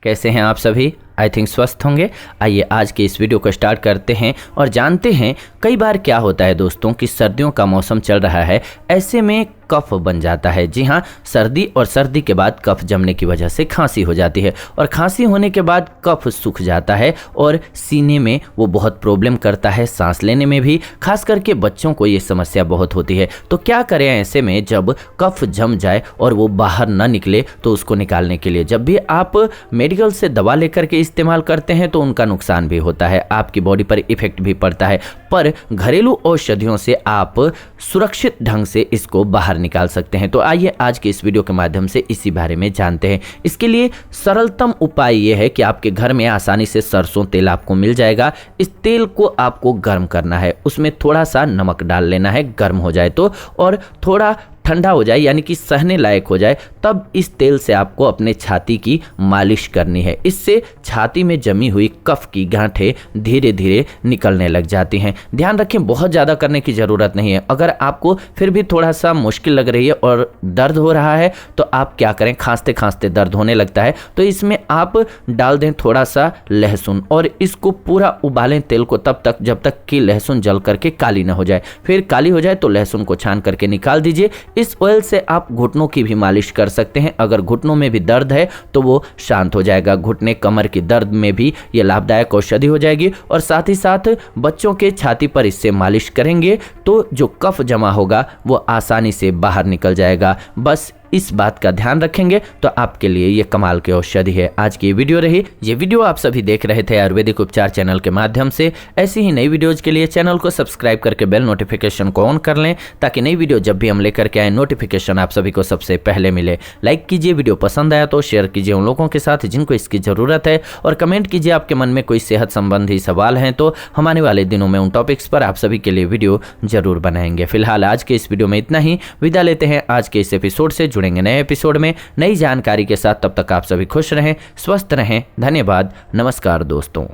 कैसे हैं आप सभी? आई थिंक स्वस्थ होंगे। आइए आज के इस वीडियो को स्टार्ट करते हैं और जानते हैं कई बार क्या होता है दोस्तों कि सर्दियों का मौसम चल रहा है, ऐसे में कफ बन जाता है। जी हाँ, सर्दी और सर्दी के बाद कफ जमने की वजह से खांसी हो जाती है और खांसी होने के बाद कफ सूख जाता है और सीने में वो बहुत प्रॉब्लम करता है, सांस लेने में भी। खास करके बच्चों को ये समस्या बहुत होती है। तो क्या करें ऐसे में जब कफ जम जाए और वो बाहर ना निकले? तो उसको निकालने के लिए जब भी आप मेडिकल से दवा लेकर के इस्तेमाल करते हैं तो उनका नुकसान भी होता है, आपकी बॉडी पर इफेक्ट भी पड़ता है। पर घरेलू औषधियों से आप सुरक्षित ढंग से इसको बाहर निकाल सकते हैं। तो आइए आज के इस वीडियो के माध्यम से इसी बारे में जानते हैं। इसके लिए सरलतम उपाय यह है कि आपके घर में आसानी से सरसों तेल आपको मिल जाएगा। इस तेल को आपको गर्म करना है, उसमें थोड़ा सा नमक डाल लेना है, गर्म हो जाए तो, और थोड़ा ठंडा हो जाए यानी कि सहने लायक हो जाए, तब इस तेल से आपको अपने छाती की मालिश करनी है। इससे छाती में जमी हुई कफ की गांठें धीरे धीरे निकलने लग जाती हैं। ध्यान रखें, बहुत ज़्यादा करने की ज़रूरत नहीं है। अगर आपको फिर भी थोड़ा सा मुश्किल लग रही है और दर्द हो रहा है तो आप क्या करें, खांसते खांसते दर्द होने लगता है तो इसमें आप डाल दें थोड़ा सा लहसुन और इसको पूरा उबालें तेल को तब तक जब तक कि लहसुन जल करके काली ना हो जाए। फिर काली हो जाए तो लहसुन को छान करके निकाल दीजिए। इस ऑयल से आप घुटनों की भी मालिश कर सकते हैं। अगर घुटनों में भी दर्द है तो वो शांत हो जाएगा। घुटने कमर की दर्द में भी ये लाभदायक औषधि हो जाएगी। और साथ ही साथ बच्चों के छाती पर इससे मालिश करेंगे तो जो कफ जमा होगा वो आसानी से बाहर निकल जाएगा। बस इस बात का ध्यान रखेंगे तो आपके लिए ये कमाल की औषधि है। आज की वीडियो रही। ये वीडियो आप सभी देख रहे थे आयुर्वेदिक उपचार चैनल के माध्यम से। ऐसी ही नई वीडियोज के लिए चैनल को सब्सक्राइब करके बेल नोटिफिकेशन को ऑन कर लें ताकि नई वीडियो जब भी हम लेकर के आए नोटिफिकेशन आप सभी को सबसे पहले मिले। लाइक कीजिए, वीडियो पसंद आया तो शेयर कीजिए उन लोगों के साथ जिनको इसकी ज़रूरत है, और कमेंट कीजिए आपके मन में कोई सेहत संबंधी सवाल हैं तो हम आने वाले दिनों में उन टॉपिक्स पर आप सभी के लिए वीडियो जरूर बनाएंगे। फिलहाल आज के इस वीडियो में इतना ही। विदा लेते हैं आज के इस एपिसोड से। जुड़ेंगे नए एपिसोड में नई जानकारी के साथ। तब तक आप सभी खुश रहें, स्वस्थ रहें। धन्यवाद। नमस्कार दोस्तों।